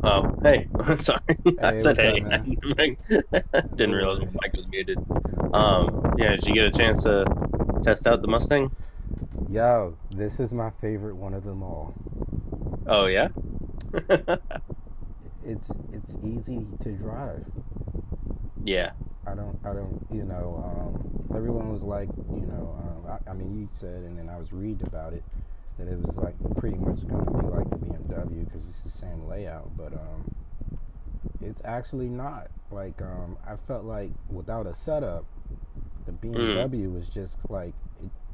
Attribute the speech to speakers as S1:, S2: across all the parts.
S1: Oh, hey, sorry. I
S2: Hey,
S1: said
S2: what's up,
S1: hey.
S2: man?
S1: Didn't
S2: No
S1: realize my
S2: worries.
S1: mic was muted. Yeah, did you get a chance to test out the Mustang?
S2: Yo, this is my favorite one of them all.
S1: Oh yeah?
S2: It's easy to drive.
S1: Yeah.
S2: Everyone was like, I mean, you said, and then I was reading about it, that it was like pretty much going to be like the BMW because it's the same layout, but it's actually not. I felt like without a setup, the
S1: Mm,
S2: BMW was just like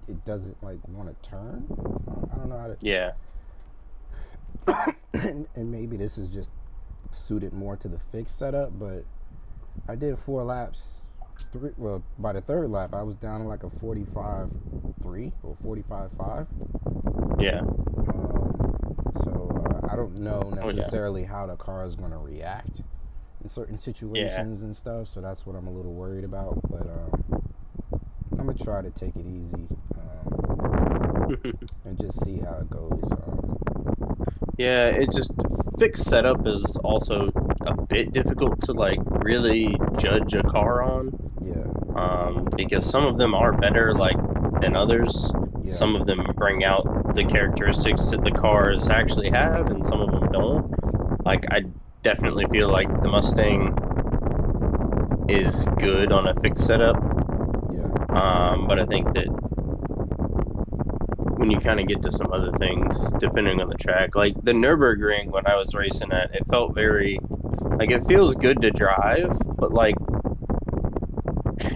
S2: it doesn't like want to turn. I don't know how to.
S1: yeah.
S2: And maybe this is just suited more to the fixed setup, but I did 4 laps. Well, by the third lap, I was down in like a 45.3 or 45.5.
S1: Yeah.
S2: I don't know
S1: Oh yeah.
S2: necessarily how the car is going to react in certain
S1: Yeah.
S2: situations and stuff, so that's what I'm a little worried about. But I'm gonna try to take it easy and just see how it goes.
S1: Yeah, it just fixed setup is also a bit difficult to like really judge a car on.
S2: Yeah,
S1: Because some of them are better like than others.
S2: yeah,
S1: Some of them bring out the characteristics that the cars actually have, and some of them don't. Like I definitely feel like the Mustang is good on a fixed setup.
S2: yeah,
S1: But I think that when you kind of get to some other things, depending on the track, like the Nürburgring when I was racing at, it felt very like it feels good to drive, but like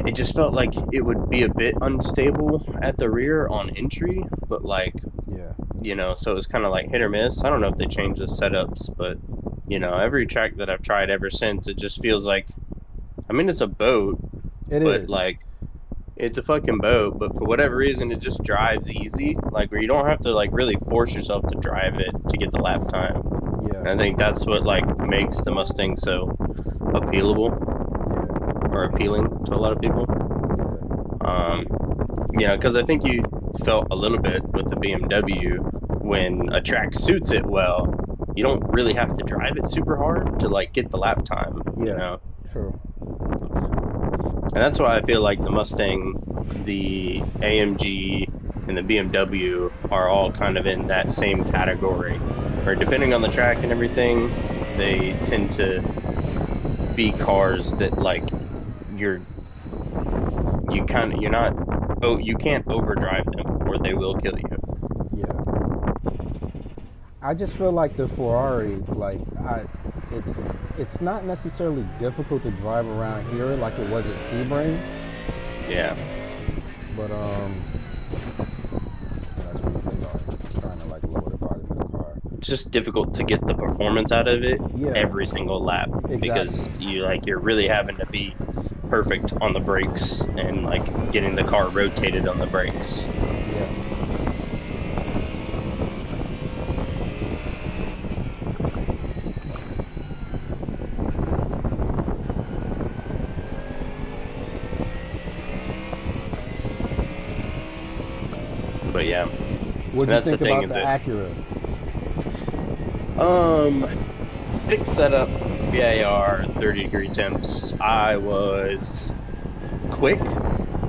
S1: it just felt like it would be a bit unstable at the rear on entry, but like
S2: yeah.
S1: so it was kind of like hit or miss. I don't know if they changed the setups, but every track that I've tried ever since, it just feels like, I mean, it's a boat,
S2: It
S1: but
S2: is.
S1: like it's a fucking boat, but for whatever reason, it just drives easy, like where you don't have to like really force yourself to drive it to get the lap time.
S2: Yeah,
S1: And I think that's what like makes the Mustang so appealable
S2: yeah,
S1: or appealing to a lot of people.
S2: yeah,
S1: Um, because I think you felt a little bit with the BMW when a track suits it well, you don't really have to drive it super hard to like get the lap time.
S2: yeah. True.
S1: And that's why I feel like the Mustang, the AMG, and the BMW are all kind of in that same category, where depending on the track and everything, they tend to be cars that like you're you're not, oh, you can't overdrive them or they will kill you.
S2: Yeah. I just feel like the Ferrari, it's it's not necessarily difficult to drive around here like it was at Sebring,
S1: Yeah.
S2: but that's what they are trying to like lower the bottom of the car.
S1: It's just difficult to get the performance out of it
S2: Yeah,
S1: every single lap
S2: exactly.
S1: because you're really having to be perfect on the brakes and like getting the car rotated on the brakes.
S2: Yeah.
S1: But yeah,
S2: What'd you
S1: that's the
S2: think
S1: thing
S2: about
S1: is
S2: the
S1: that
S2: Acura?
S1: um fixed setup VAR 30-degree temps. I was quick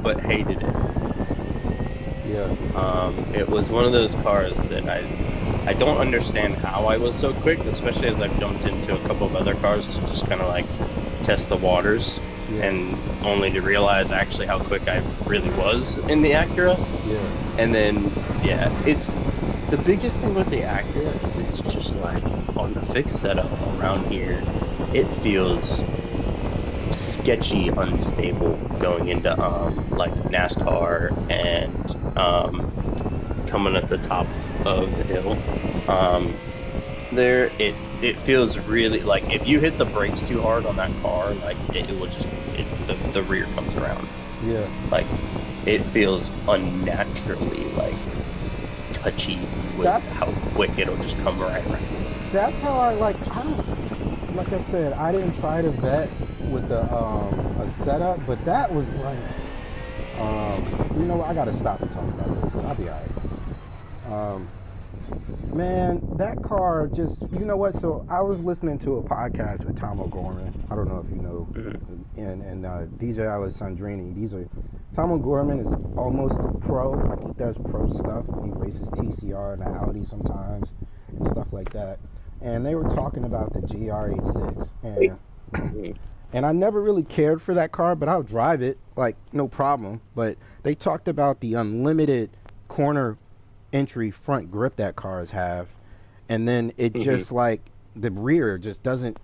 S1: but hated it.
S2: Yeah,
S1: It was one of those cars that I don't understand how I was so quick, especially as I've jumped into a couple of other cars to just kind of like test the waters,
S2: yeah,
S1: and only to realize actually how quick I really was in the Acura.
S2: yeah.
S1: And then, yeah, it's the biggest thing with the Acura is it's just like on the fixed setup around here, it feels sketchy, unstable going into like NASCAR and coming at the top of the hill. Um, it feels really like if you hit the brakes too hard on that car, like it will just the rear comes around.
S2: Yeah.
S1: Like it feels unnaturally like touchy with
S2: That's
S1: how quick it'll just come right around.
S2: that's how I don't like I said, I didn't try to vet with the a setup, but that was like you know what, I gotta stop and talk about this. I'll be alright. Um Man, that car just, you know what? So I was listening to a podcast with Tom O'Gorman. I don't know if you know, and DJ Alessandrini. Tom O'Gorman is almost pro. Like he does pro stuff. He races TCR and the Audi sometimes and stuff like that. And they were talking about the GR86, and I never really cared for that car, but I'll drive it like no problem. But they talked about the unlimited corner entry front grip that cars have, and then it just like the rear just doesn't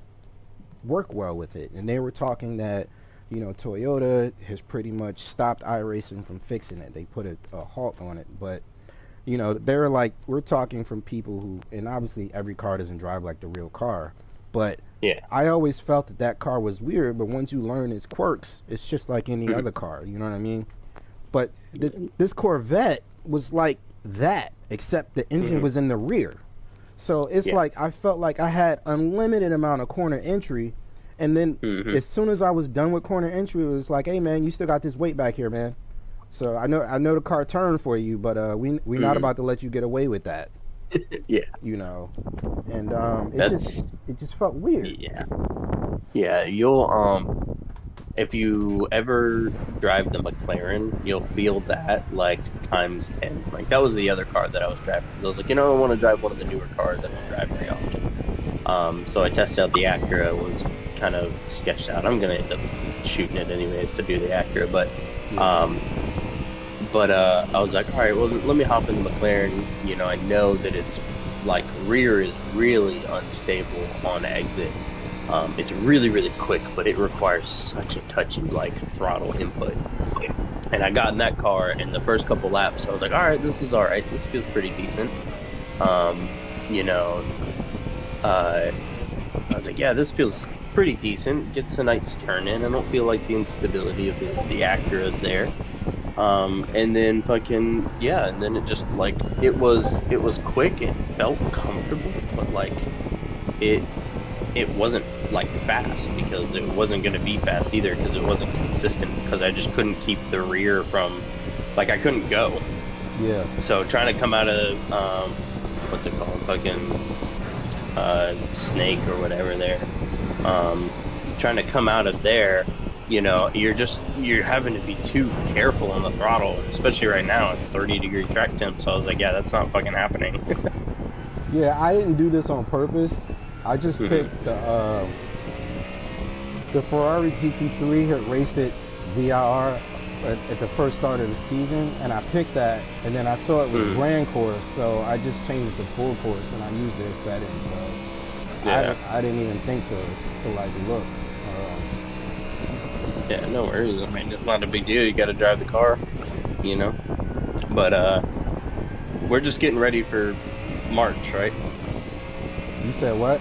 S2: work well with it. And they were talking that, you know, Toyota has pretty much stopped iRacing from fixing it. They put a halt on it. But you know, they're like, we're talking from people who, and obviously every car doesn't drive like the real car, but
S1: Yeah.
S2: I always felt that that car was weird. But once you learn its quirks, it's just like any other car, you know what I mean? But this Corvette was like that, except the engine was in the rear. So it's like I felt like I had unlimited amount of corner entry, and then as soon as I was done with corner entry, it was like, hey man, you still got this weight back here, man. So I know the car turned for you, but we not about to let you get away with that.
S1: Yeah.
S2: You know, and it just felt weird.
S1: Yeah. Yeah, you'll if you ever drive the McLaren, you'll feel that like times 10. Like that was the other car that I was driving, because I was like, you know, I want to drive one of the newer cars that I don't drive very often. So I tested out the Acura. Was kind of sketched out. I'm gonna end up shooting it anyways to do the Acura, but I was like, all right, well, let me hop in the McLaren. You know, I know that it's like rear is really unstable on exit. It's really, really quick, but it requires such a touchy like throttle input. And I got in that car, and the first couple laps, I was like, all right, this is all right. This feels pretty decent. You know, I was like, yeah, this feels pretty decent. Gets a nice turn in. I don't feel like the instability of the Acura is there. And then fucking and then it just like it was quick. It felt comfortable, but like it wasn't like fast, because it wasn't going to be fast either, because it wasn't consistent, because I just couldn't keep the rear from, like, I couldn't go.
S2: Yeah.
S1: So trying to come out of what's it called, fucking Snake or whatever there, trying to come out of there, you know, you're having to be too careful on the throttle, especially right now at 30-degree track temp. So I was like, yeah, that's not fucking happening.
S2: Yeah, I didn't do this on purpose. I just picked the Ferrari GT3, had raced it VIR at the first start of the season, and I picked that, and then I saw it was Grand Course, so I just changed it to full course, and I used it as setting. So I didn't even think to like look.
S1: Yeah, no worries. I mean, it's not a big deal. You got to drive the car, you know. But we're just getting ready for March, right?
S2: You said what?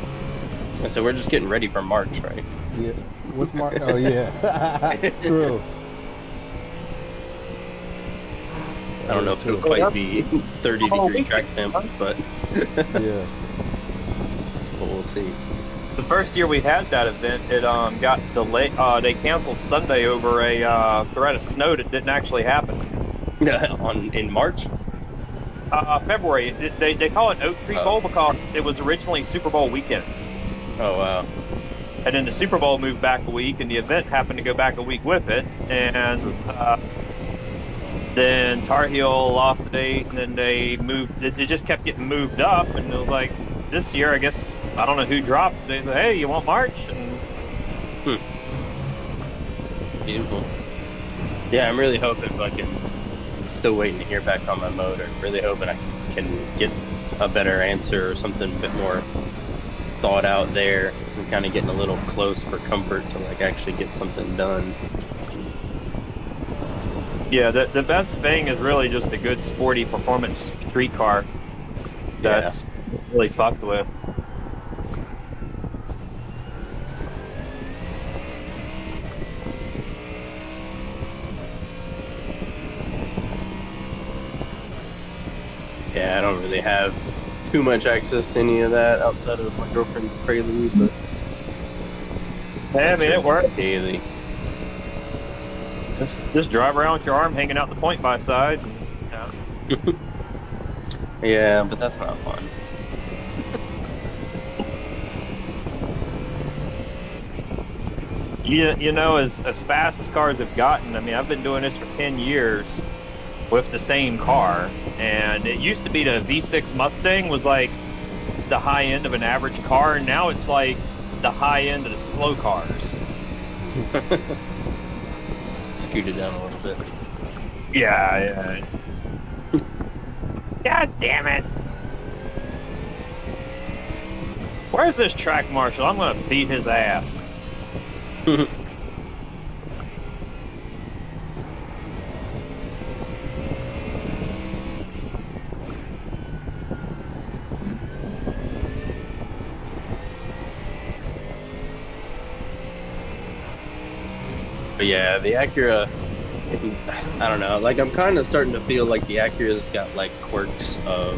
S1: I said we're just getting ready for March, right?
S2: Yeah. What's March? Oh yeah. True.
S1: I don't know if it'll quite be 30-degree track temps, but
S2: yeah.
S1: But we'll see.
S3: The first year we had that event, it got delayed. They canceled Sunday over a threat of snow that didn't actually happen.
S1: In March?
S3: February. They call it Oak Tree Bowl because it was originally Super Bowl weekend.
S1: Oh wow.
S3: And then the Super Bowl moved back a week, and the event happened to go back a week with it. And then Tar Heel lost the date, and then they moved. It just kept getting moved up, and it was like this year, I guess, I don't know who dropped. They said, "Hey, you want March?" And
S1: Beautiful. Yeah, I'm really hoping still waiting to hear back on my motor. Really hoping I can get a better answer or something a bit more thought out there. I'm kind of getting a little close for comfort to like actually get something done.
S3: yeah, the best thing is really just a good sporty performance street car that's really fucked with.
S1: Yeah, I don't really have too much access to any of that outside of my girlfriend's Prelude, but
S3: Hey, I mean, it worked.
S1: daily.
S3: Just drive around with your arm hanging out the point by side.
S1: Yeah, but that's not fun.
S3: You know, as fast as cars have gotten, I mean, I've been doing this for 10 years with the same car, and it used to be the V6 Mustang was like the high end of an average car, and now it's like the high end of the slow cars.
S1: Scoot it down a little bit.
S3: Yeah. God damn it. Where's this track marshal? I'm gonna beat his ass.
S1: But yeah, the Acura, I don't know. Like, I'm kind of starting to feel like the Acura's got like quirks of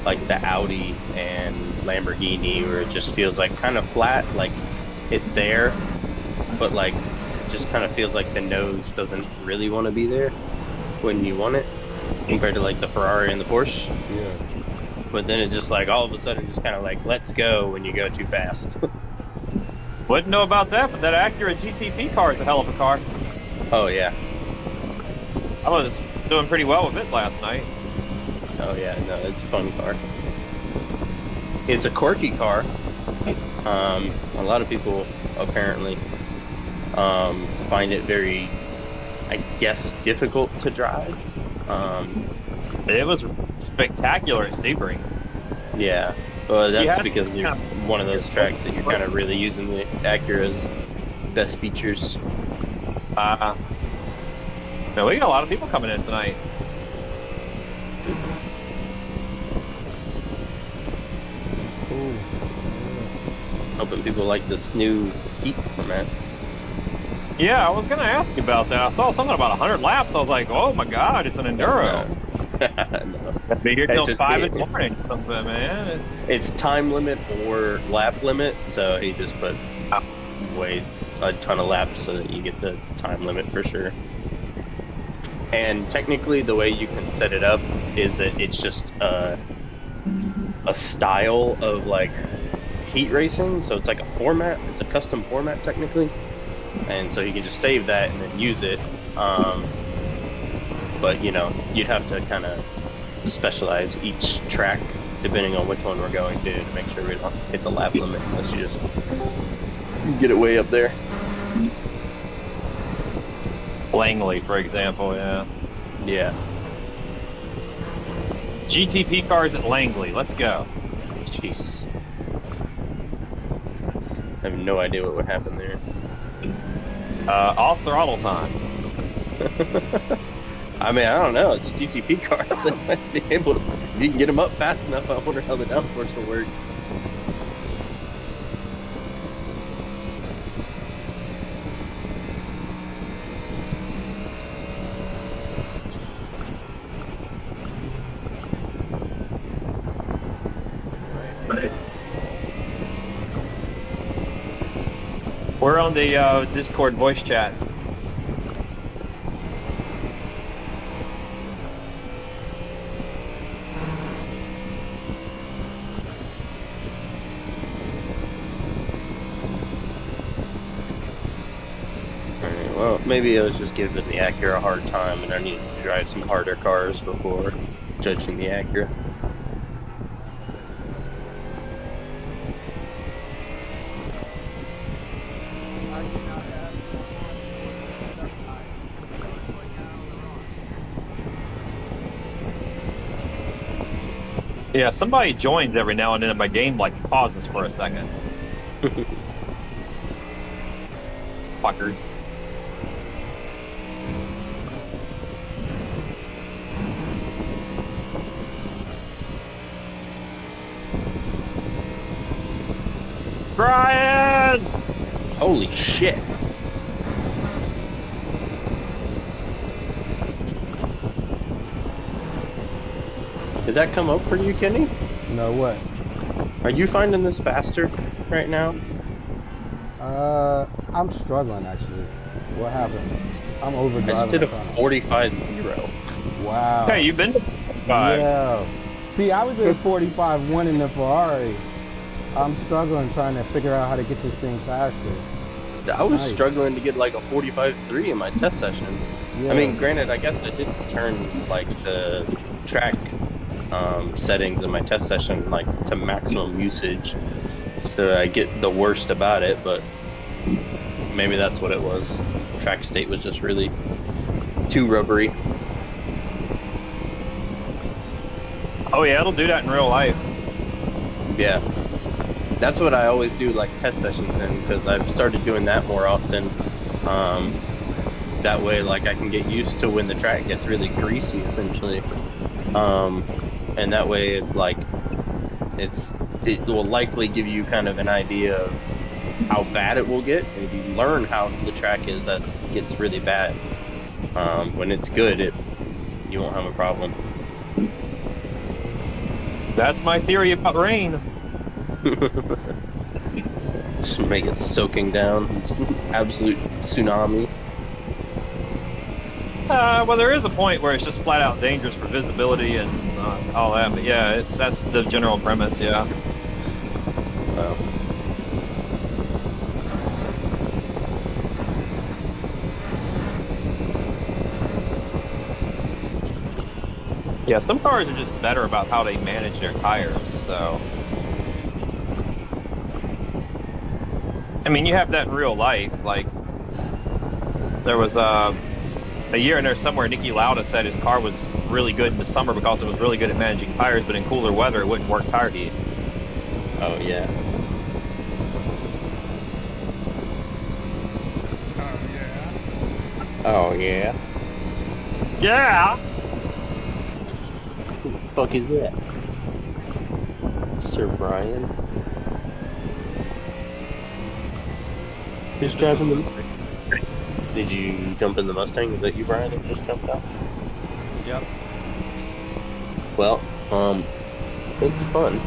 S1: like the Audi and Lamborghini, where it just feels like kind of flat, like it's there, but like it just kind of feels like the nose doesn't really want to be there when you want it, compared to like the Ferrari and the Porsche.
S2: Yeah.
S1: But then it just like all of a sudden just kind of like lets go when you go too fast.
S3: Wouldn't know about that, but that Acura GTP car is a hell of a car.
S1: Oh yeah.
S3: I was doing pretty well with it last night.
S1: Oh yeah, no, it's a fun car. It's a quirky car. A lot of people apparently find it very, I guess, difficult to drive.
S3: It was spectacular at Sebring.
S1: Yeah, well, that's
S3: had
S1: because you're one of those tracks that you're kind of really using the Acura's best features.
S3: No, we got a lot of people coming in tonight.
S2: Cool.
S1: Hoping people like this new heat format.
S3: Yeah, I was gonna ask you about that. I saw something about 100 laps. I was like, oh my god, it's an enduro.
S1: No.
S3: I'll be here
S1: It's
S3: till
S1: just
S3: 5 in the morning or something, man.
S1: It's time limit or lap limit, so he just put way a ton of laps so that you get the time limit for sure. And technically, the way you can set it up is that it's just a style of like heat racing. So it's like a format. It's a custom format technically, and so you can just save that and then use it. But you know, you'd have to kind of specialize each track depending on which one we're going to make sure we don't hit the lap limit unless you just get it way up there.
S3: Langley, for example, yeah.
S1: Yeah.
S3: GTP cars at Langley, let's go.
S1: Jesus. I have no idea what would happen there.
S3: Off throttle time.
S1: I mean, I don't know. It's GTP cars. They might be able to, if you can get them up fast enough, I wonder how the downforce will work.
S3: We're on the Discord voice chat.
S1: Alright, well, maybe I was just giving the Acura a hard time and I need to drive some harder cars before judging the Acura.
S3: Yeah, somebody joins every now and then and my game like pauses for a second. Fuckers. Brian!
S1: Holy shit! Did that come up for you, Kenny?
S2: No, what?
S1: Are you finding this faster right now?
S2: I'm struggling actually. What happened? I'm overdriving.
S1: I just did a
S2: in front of-
S1: 45-0.
S2: Wow.
S3: Hey, you've been to 5.
S2: Yeah. See, I was at 45-1 in the Ferrari. I'm struggling trying to figure out how to get this thing faster.
S1: I was
S2: Nice.
S1: struggling to get like a 45.3 in my test session.
S2: Yeah.
S1: I mean, granted, I guess I did turn like the track settings in my test session like to maximum usage, so I get the worst about it. But maybe that's what it was. Track state was just really too rubbery.
S3: Oh yeah, it'll do that in real life.
S1: Yeah, that's what I always do, like test sessions in, because I've started doing that more often. That way, like I can get used to when the track gets really greasy, essentially. And that way, like it will likely give you kind of an idea of how bad it will get, and if you learn how the track is as it gets really bad, when it's good, you won't have a problem.
S3: That's my theory about rain.
S1: Just make it soaking down, absolute tsunami.
S3: Well, there is a point where it's just flat out dangerous for visibility and all that. But yeah, that's the general premise. Yeah.
S1: Wow.
S3: Yeah, some cars are just better about how they manage their tires. So, I mean, you have that in real life. Like, there was a year in there somewhere, Nicky Lauda said his car was really good in the summer because it was really good at managing tires, but in cooler weather, it wouldn't work tire heat.
S1: Oh yeah. Oh yeah.
S3: Yeah.
S1: Who the fuck is that? Sir Brian? Who's driving the... Did you jump in the Mustang? Is that you, Brian, that just jumped out?
S4: Yep.
S1: Well, it's fun.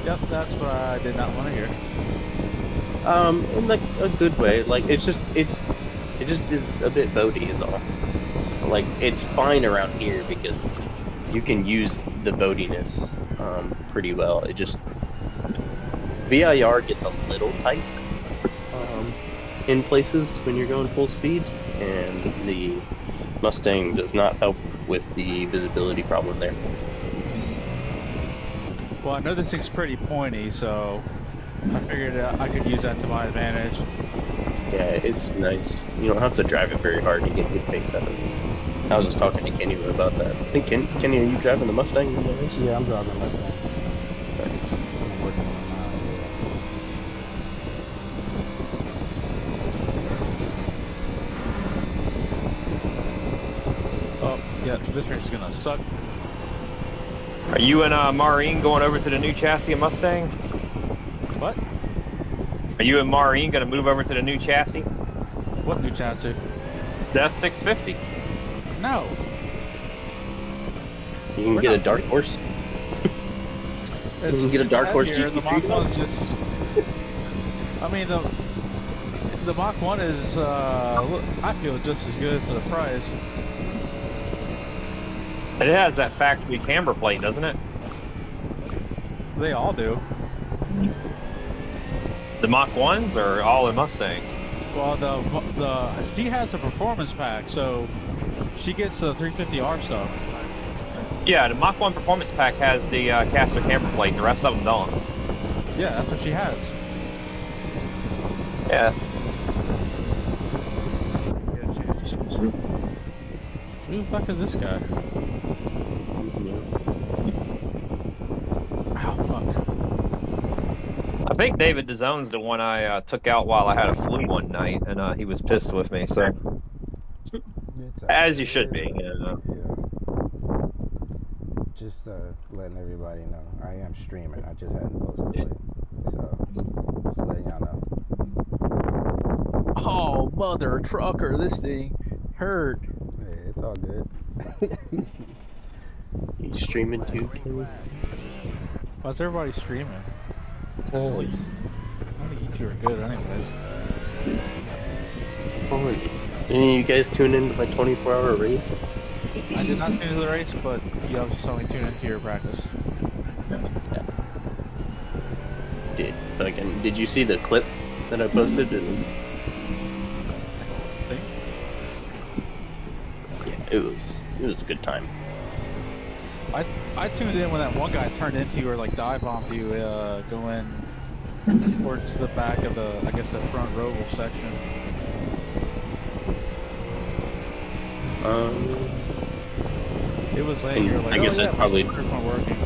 S4: Yep, that's what I did not want to hear.
S1: In like a good way. Like it just is a bit boaty is all. Like it's fine around here because you can use the boatiness pretty well. It just VIR gets a little tight in places when you're going full speed, and the Mustang does not help with the visibility problem there.
S4: Well, I know this thing's pretty pointy, so I figured I could use that to my advantage.
S1: Yeah, it's nice. You don't have to drive it very hard to get good pace out of it. I was just talking to Kenny about that. I think Kenny, are you driving the Mustang in the race?
S2: Yeah, I'm driving a Mustang.
S1: Nice.
S2: I'm working on mine.
S4: Oh, yeah, this race is gonna suck.
S3: Are you and Maureen going over to the new chassis of Mustang?
S4: What?
S3: Are you and Maureen going to move over to the new chassis?
S4: What new chassis?
S3: The F650.
S4: No.
S1: You can
S4: We're
S1: get a
S4: not-
S1: dark horse. You
S4: It's
S1: can get a dark horse
S4: heavier. The Mach
S1: GT3.
S4: 1's just. I mean, the Mach 1 is, I feel just as good for the price.
S3: It has that factory camber plate, doesn't it?
S4: They all do.
S3: The Mach 1s or all the Mustangs?
S4: Well, she has a performance pack, so she gets the 350R stuff.
S3: Yeah, the Mach 1 Performance Pack has the caster camber plate. The rest of them don't.
S4: Yeah, that's what she has.
S3: Yeah.
S4: Who the fuck is this guy? Ow, fuck.
S3: I think David DeZone's the one I took out while I had a flu one night, and he was pissed with me. So, as you should be.
S2: Yeah. Just letting everybody know, I am streaming. I just hadn't posted it, so just letting y'all know.
S4: Oh, mother trucker, this thing hurt.
S2: Hey, it's all good.
S1: You streaming too, Kenny?
S4: Why's everybody streaming?
S1: Always.
S4: I think you two are good anyways.
S1: It's fun. Any of you guys tune into my 24-hour race?
S4: I did not tune into the race, but you obviously saw me tune into your practice.
S1: Yeah. Did you see the clip that I posted?
S4: I think.
S1: Yeah, it was a good time.
S4: I tuned in when that one guy turned into you or like dive bombed you going towards the back of the, I guess, the front roval section. It was late. You're like,
S1: I guess
S4: oh, yeah,
S1: that's probably.
S4: my scooter's not working.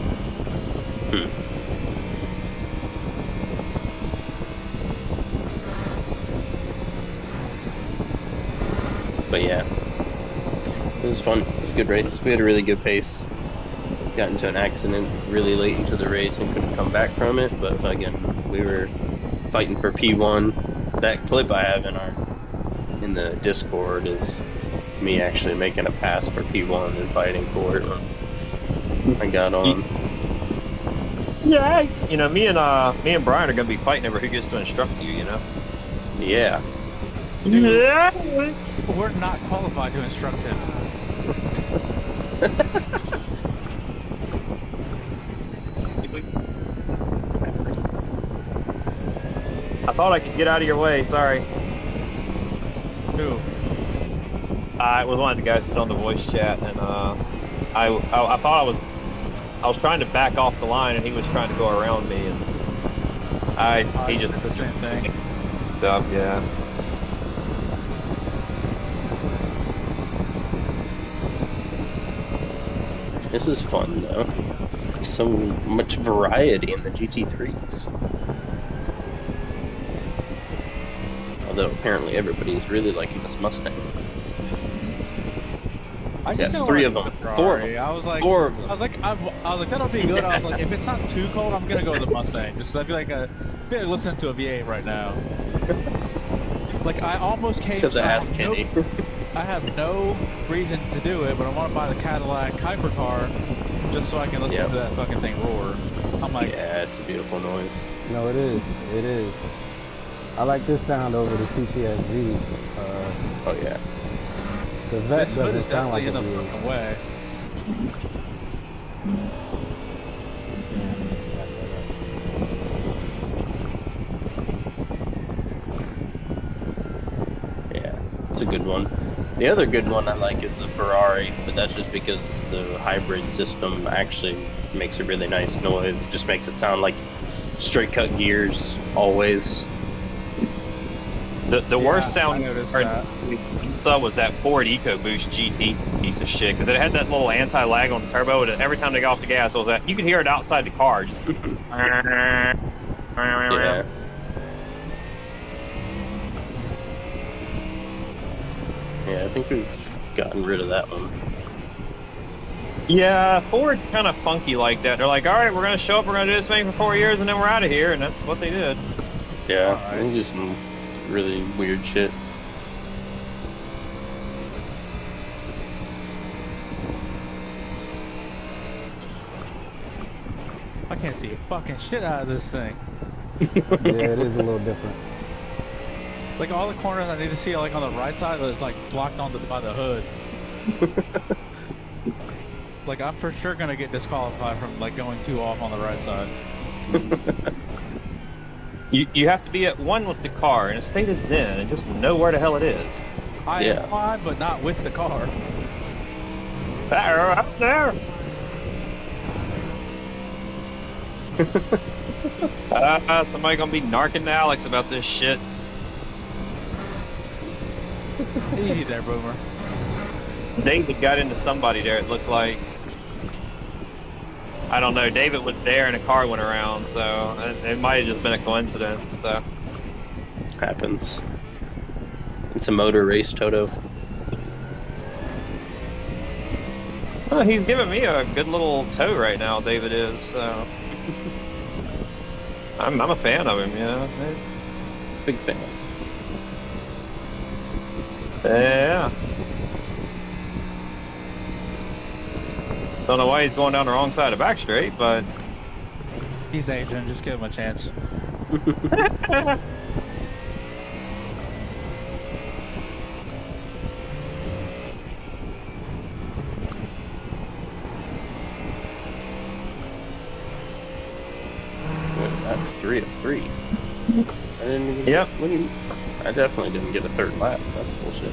S1: But yeah, it was fun. It was a good race. We had a really good pace. Got into an accident really late into the race and couldn't come back from it. But again, we were fighting for P1. That clip I have in the Discord is me actually making a pass for P1 and fighting for it. I got on.
S3: Yeah, you know, me and Brian are gonna be fighting over who gets to instruct you. You know.
S1: Yeah.
S3: Yeah.
S4: We're not qualified to instruct him.
S3: I thought I could get out of your way. Sorry.
S4: Who?
S3: It was one of the guys who's on the voice chat, and I thought I was trying to back off the line, and he was trying to go around me, and he just
S4: did the same thing.
S3: Stuff, yeah.
S1: This is fun though. So much variety in the GT3s. Although apparently everybody's really liking this Mustang.
S4: I just
S1: Yeah,
S4: don't
S1: three
S4: like
S1: of them.
S4: the
S1: Four of
S4: Ferrari.
S1: them.
S4: I was like,
S1: Four of them.
S4: I was like, that'll be good. I was like, if it's not too cold, I'm gonna go with the Mustang. Just I feel like listening to a V8 right now. Like I almost came.
S1: Because I asked Kenny.
S4: I have no reason to do it, but I want to buy the Cadillac hypercar just so I can listen to that fucking thing roar. I'm like,
S1: yeah, it's a beautiful noise.
S2: No, it is. It is. I like this sound over the CTSV.
S1: Oh yeah.
S2: The Vet
S4: this hood
S2: doesn't
S4: is
S2: sound like
S4: definitely
S2: a
S4: in the
S2: V8.
S4: fucking way.
S1: Yeah, it's a good one. The other good one I like is the Ferrari, but that's just because the hybrid system actually makes a really nice noise. It just makes it sound like straight cut gears always.
S3: The worst
S4: I
S3: sound
S4: noticed
S3: I
S4: that.
S3: saw was that Ford EcoBoost GT piece of shit, because it had that little anti-lag on the turbo, and every time they got off the gas, it was that you could hear it outside the car. Just
S1: Yeah. Yeah, I think we've gotten rid of that one.
S3: Yeah, Ford kind of funky like that. They're like, all right, we're gonna show up, we're gonna do this thing for 4 years, and then we're out of here, and that's what they did.
S1: Yeah,
S4: Alright.
S1: I think just some really weird shit.
S4: I can't see a fucking shit out of this thing.
S2: Yeah, it is a little different.
S4: Like all the corners I need to see, like on the right side, is like blocked on by the hood. Like I'm for sure gonna get disqualified from like going too off on the right side.
S3: You have to be at one with the car in a state as zen and just know where the hell it is.
S4: I
S1: Yeah.
S4: am fine, but not with the car.
S3: There, up there. Somebody gonna be narking to Alex about this shit.
S4: Easy there, Boomer.
S3: David got into somebody there, it looked like. I don't know, David was there and a car went around, so it might have just been a coincidence. So.
S1: Happens. It's a motor race, Toto.
S3: Well, he's giving me a good little tow right now, David is, so. I'm a fan of him, you know.
S1: Big fan.
S3: Yeah. Don't know why he's going down the wrong side of back straight, but
S4: He's Asian, just give him a chance.
S1: 3 of 3. I didn't even
S3: Yep.
S1: I definitely didn't get a third lap. That's bullshit.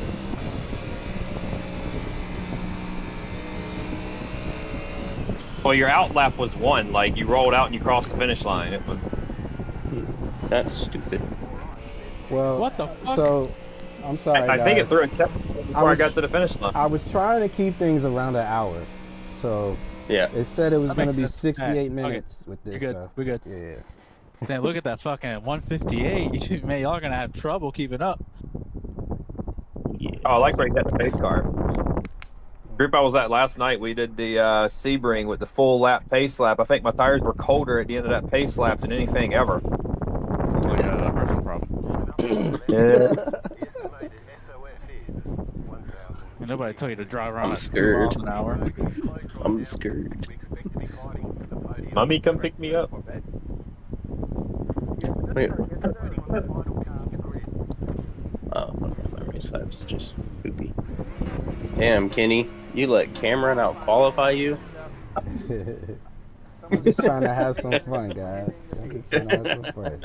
S3: Well, your out lap was 1. Like, you rolled out and you crossed the finish line. It was...
S1: That's stupid.
S2: Well,
S4: What the fuck?
S2: So, I'm sorry,
S3: I think it
S2: guys.
S3: threw a check before I got to the finish line.
S2: I was trying to keep things around an hour. So,
S1: Yeah.
S2: it said it was
S4: That
S2: going to
S4: makes
S2: be
S4: sense.
S2: 68
S4: Alright,
S2: minutes with this.
S4: We're good.
S2: So,
S4: We're good.
S2: yeah.
S4: Man, look at that fucking 158. Man, y'all are gonna have trouble keeping up.
S1: Yeah.
S3: Oh, I like where he got the pace car. Group I was at last night, we did the Sebring with the full lap pace lap. I think my tires were colder at the end of that pace lap than anything ever.
S4: Sounds like a personal problem.
S3: Yeah.
S4: And nobody told you to drive around
S1: I'm
S4: at 2
S1: scared.
S4: miles an hour.
S1: I'm scared.
S3: Mommy, come pick me up.
S1: Wait. Oh, my race lap's just poopy. Damn, Kenny, you let Cameron out qualify you?
S2: I'm just trying to have some fun, guys. I'm just trying to have some fun.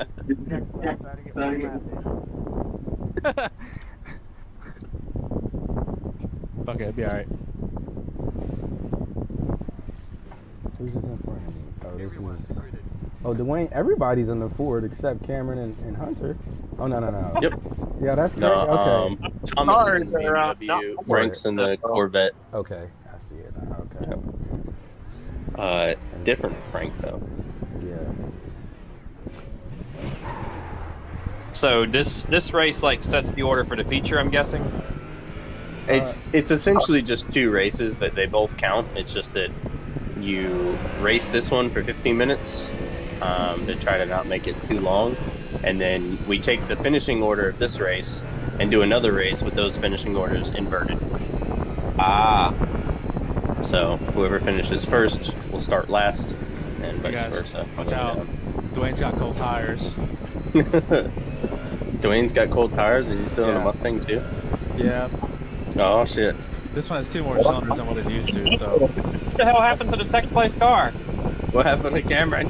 S4: Fuck it, it'll be alright.
S2: Who's this in front of me? Oh, this is. Oh, Dwayne. Everybody's in the Ford except Cameron and Hunter. Oh no.
S1: Yep.
S2: Yeah, that's great.
S1: No,
S2: Okay.
S1: Thomas is in the
S3: Cars are,
S1: BMW,
S3: not
S1: Frank's in the Corvette.
S2: Okay. I see it now. Okay.
S1: Different Frank though.
S2: Yeah.
S3: So this race like sets the order for the feature, I'm guessing.
S1: It's essentially just 2 races that they both count. It's just that you race this one for 15 minutes to try to not make it too long, and then we take the finishing order of this race and do another race with those finishing orders inverted.
S3: Ah.
S1: So whoever finishes first will start last, and vice
S4: guys,
S1: versa.
S4: watch out. Dwayne's got cold tires.
S1: Dwayne's got cold tires. Is he still in a
S4: Yeah.
S1: Mustang too?
S4: Yeah.
S1: Oh shit!
S4: This one has 2 more cylinders than what it's used to, so.
S3: What the hell happened to the second place car?
S1: What happened to Cameron?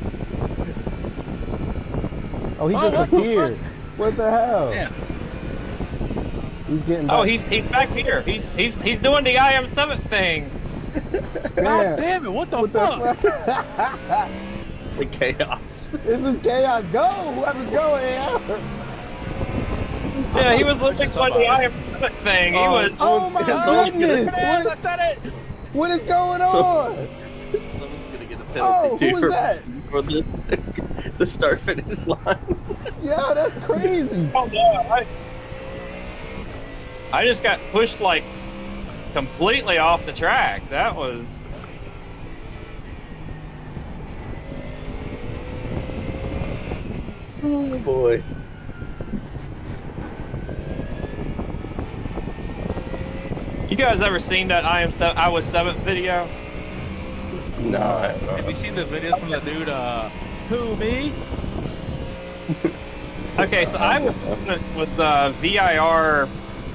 S2: Oh, he
S4: Oh, what the
S2: disappeared. What the hell?
S4: Yeah.
S2: He's getting back.
S3: Oh, he's back here. He's doing the I am 7 thing.
S4: God damn it, what the fuck?
S1: The chaos.
S2: This is chaos. Go! Whoever's going here.
S3: Yeah, he was looking for the I am 7 thing. He was.
S2: Oh my
S1: Someone's gonna-
S2: goodness!
S4: I said it!
S2: What is going on?
S1: Someone's gonna get a penalty
S2: Oh,
S1: too
S2: who was that?
S1: for the start finish line.
S2: Yeah, that's crazy.
S3: Oh no! I just got pushed like completely off the track. That was.
S1: Oh boy.
S3: You guys ever seen that I was 7th video?
S1: No.
S4: Have you seen the videos from the dude, who, me?
S3: Okay, so I was with VIR,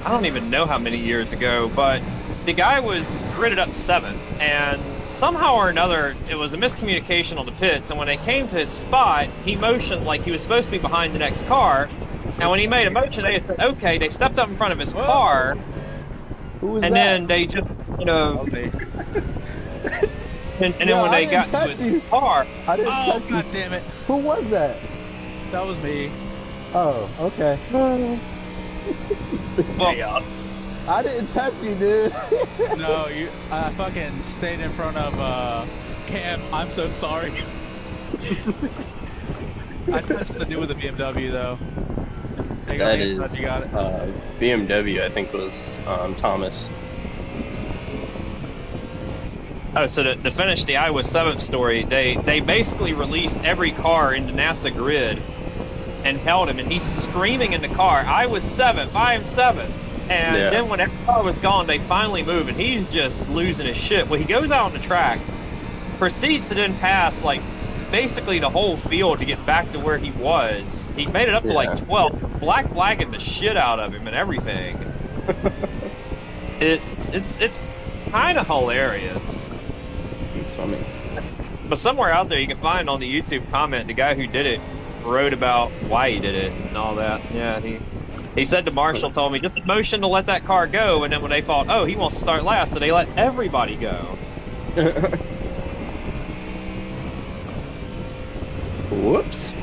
S3: I don't even know how many years ago, but the guy was gridded up 7th, and somehow or another, it was a miscommunication on the pits, and when they came to his spot, he motioned like he was supposed to be behind the next car, and when he made a motion, they said, okay, they stepped up in front of his car,
S2: Who was
S3: and
S2: that?
S3: then they just, you know,
S4: me.
S3: and then
S2: Yo,
S3: when
S2: I
S3: they got
S2: didn't
S3: to
S2: touch
S3: his
S2: you.
S3: car,
S2: I didn't
S4: Oh,
S2: touch
S4: god
S2: you.
S4: damn it.
S2: Who was that?
S4: That was me.
S2: Oh, okay.
S3: well,
S1: Chaos.
S2: I didn't touch you, dude.
S4: No, I fucking stayed in front of, Cam. I'm so sorry. I touched the dude with the BMW, though. There you go,
S1: That
S4: man.
S1: is
S4: You got it.
S1: BMW. I think was Thomas.
S3: oh, so to finish the I was 7th story, they basically released every car into NASA grid and held him, and he's screaming in the car, I was 7th, I am 7th. And
S1: Yeah.
S3: then when every car was gone, they finally move, and he's just losing his shit. Well, he goes out on the track, proceeds to then pass, like, basically the whole field to get back to where he was. He made it up to, like, 12, black flagging the shit out of him and everything. It's kind of hilarious.
S1: It's funny.
S3: But somewhere out there, you can find on the YouTube comment, the guy who did it wrote about why he did it and all that. Yeah, he said to Marshall, told me, just motion to let that car go, and then when they thought, oh, he wants to start last, so they let everybody go.
S1: Whoops.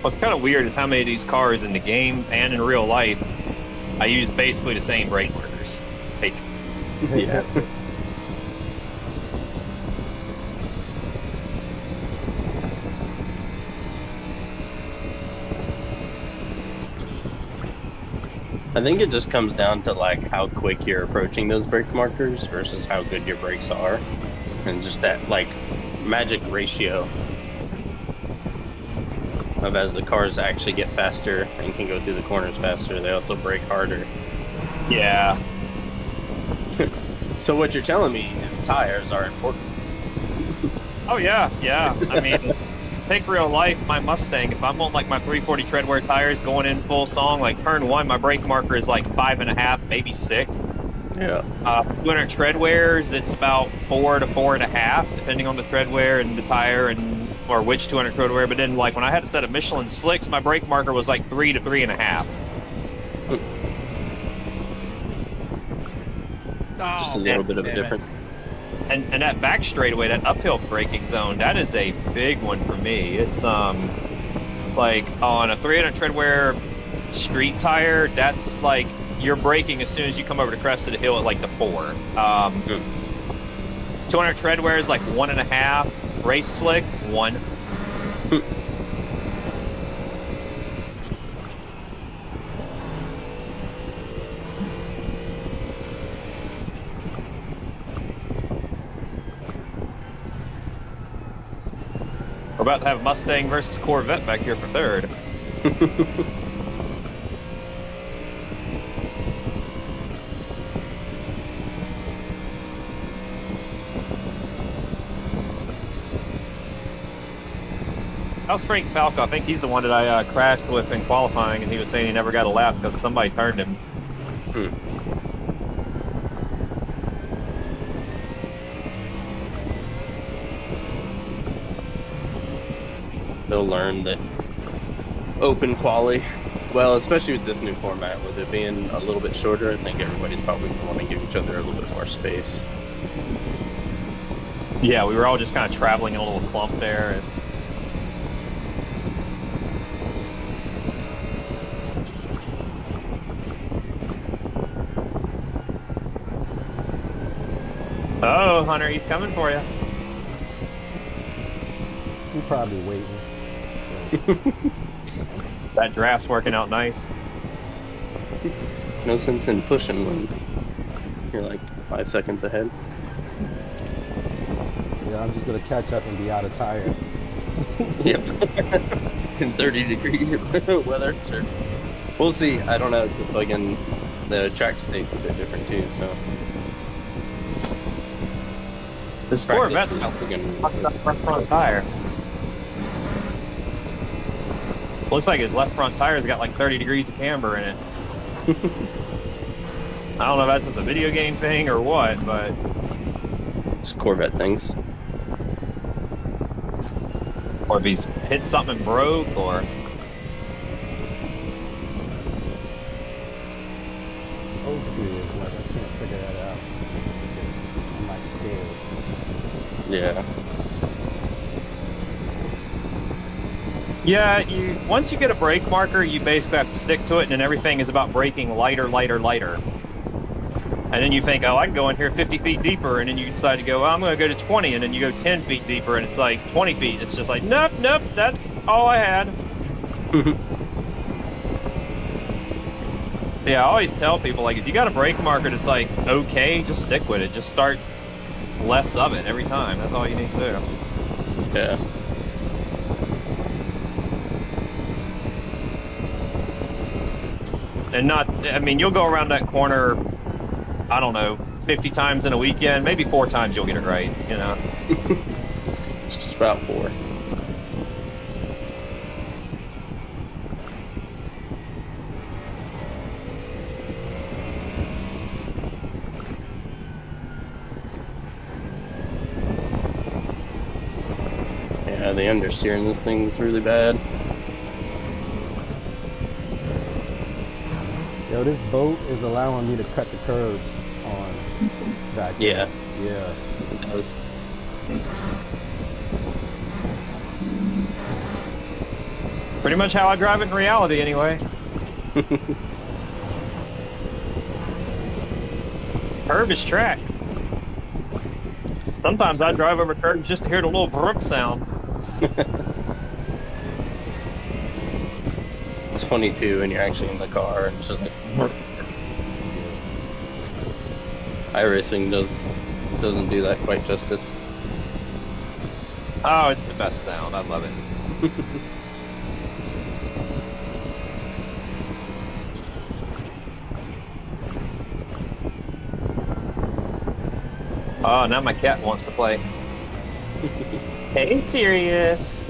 S3: What's kind of weird is how many of these cars in the game and in real life, I use basically the same brake markers. Like,
S1: Yeah. I think it just comes down to like how quick you're approaching those brake markers versus how good your brakes are, and just that like magic ratio of as the cars actually get faster and can go through the corners faster, they also brake harder.
S3: yeah.
S1: So what you're telling me is tires are important.
S3: Oh, yeah, yeah. I mean, take real life, my Mustang, if I'm on like my 340 treadwear tires going in full song, like turn one, my brake marker is like 5.5, maybe 6.
S1: Yeah.
S3: 200 treadwears, it's about 4 to 4.5, depending on the treadwear and the tire and or which 200 treadwear. But then, like when I had a set of Michelin slicks, my brake marker was like 3 to 3.5.
S1: Just a little bit of a difference.
S3: And that back straightaway, that uphill braking zone, that is a big one for me. It's like on a 300 treadwear street tire, that's like you're braking as soon as you come over the crest of the hill at like the 4. 200 treadwear is like 1.5. Race slick 1. We're about to have Mustang versus Corvette back here for third. How's Frank Falco? I think he's the one that I crashed with in qualifying, and he was saying he never got a lap because somebody turned him.
S1: They'll learn that open quali, well, especially with this new format, with it being a little bit shorter, I think everybody's probably going to want to give each other a little bit more space.
S3: Yeah, we were all just kind of traveling in a little clump there. Oh, Hunter, he's coming for you.
S2: You're probably waiting.
S3: That draft's working out nice.
S1: No sense in pushing when you're like 5 seconds ahead.
S2: Yeah, I'm just gonna catch up and be out of tire.
S1: Yep. In 30-degree weather, sure. We'll see. I don't know. This again, the track state's a bit different too, so.
S3: This Corvette's got left front tire. Looks like his left front tire's got like 30 degrees of camber in it. I don't know if that's a video game thing or what, but
S1: it's Corvette things.
S3: Or if he's hit something and broke, or
S2: Is like I can't figure that out. I'm like scared.
S1: Yeah.
S3: yeah, you once you get a brake marker, you basically have to stick to it, and then everything is about braking lighter, lighter, lighter. And then you think, oh, I can go in here 50 feet deeper, and then you decide to go, oh, I'm going to go to 20, and then you go 10 feet deeper, and it's like 20 feet. It's just like, nope, nope, that's all I had. Yeah, I always tell people, like, if you got a brake marker that's like, okay, just stick with it. Just start less of it every time. That's all you need to do.
S1: Yeah.
S3: And not, I mean, you'll go around that corner, I don't know, 50 times in a weekend, maybe 4 times you'll get it right, you know?
S1: It's just about 4. Yeah, the understeering this thing is really bad.
S2: Yo, this boat is allowing me to cut the curves on back
S1: Yeah.
S2: there. Yeah.
S1: It does.
S3: Pretty much how I drive it in reality, anyway. Curve is track. Sometimes I drive over curves just to hear the little brook sound.
S1: It's funny too when you're actually in the car and it's just like iRacing doesn't do that quite justice.
S3: Oh, it's the best sound. I love it. Oh, now my cat wants to play. Hey, Sirius.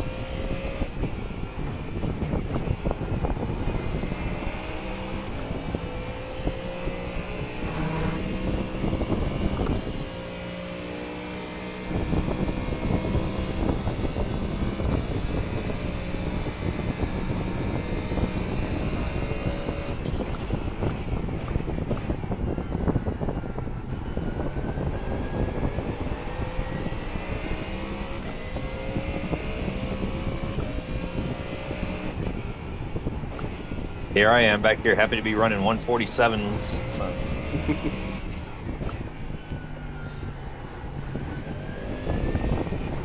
S3: Here I am back here, happy to be running 147s. So.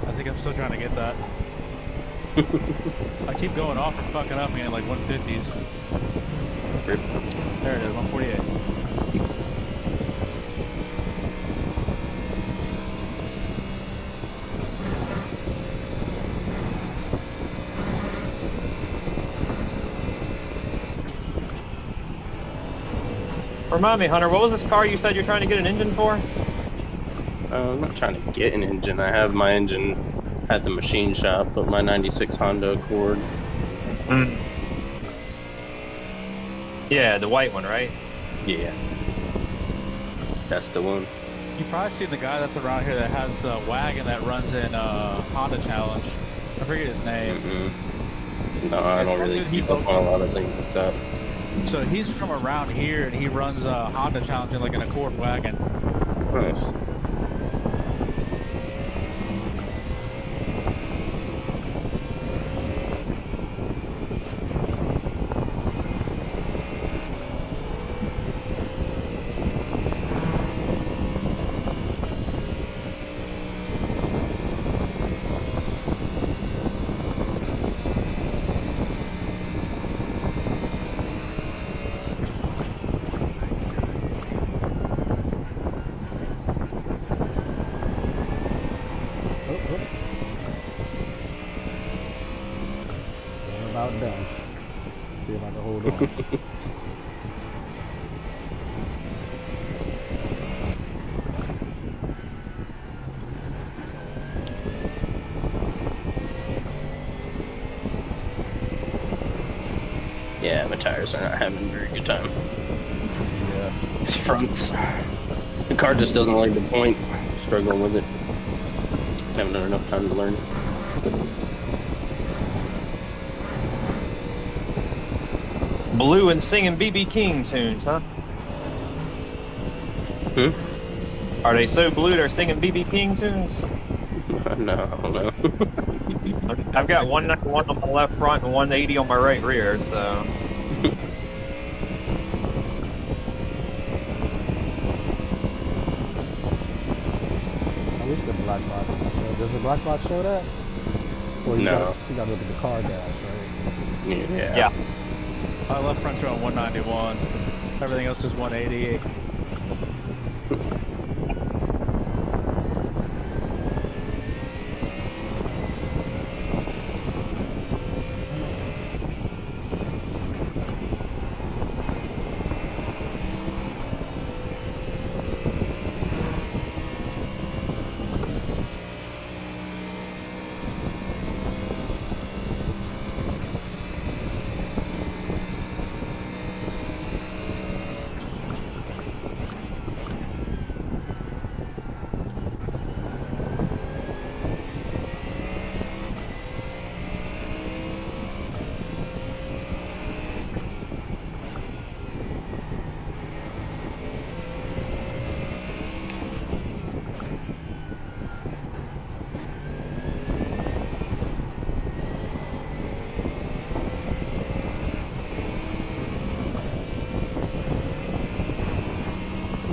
S4: I think I'm still trying to get that. I keep going off and fucking up again, like 150s.
S1: Rip.
S4: There it is, 148.
S3: Remind me, Hunter, what was this car you said you're trying to get an engine for?
S1: I'm not trying to get an engine. I have my engine at the machine shop, but my 96 Honda Accord.
S3: Mm. Yeah, the white one, right?
S1: Yeah. That's the one.
S4: You've probably seen the guy that's around here that has the wagon that runs in Honda Challenge. I forget his name.
S1: Mm-mm. No, I don't really keep up on a lot of things like that.
S4: So he's from around here and he runs Honda Challenge in like an Accord wagon.
S1: Nice.
S2: We're about done. See if I can hold on.
S1: Yeah, my tires are not having a very good time.
S2: Yeah.
S1: These fronts. The car just doesn't like the point. Struggling with it. Haven't done enough time to learn.
S3: Blue and singing BB King tunes, huh?
S1: Hmm?
S3: Are they so blue they're singing BB King tunes?
S1: No, I don't know.
S3: I've got 191 on my left front and 180 on my right rear, so...
S2: I wish the black box would show. Does the black box show that? Or
S1: No.
S2: You gotta look at the car dash, right?
S3: Yeah.
S4: My left front showing 191. Everything else is 188.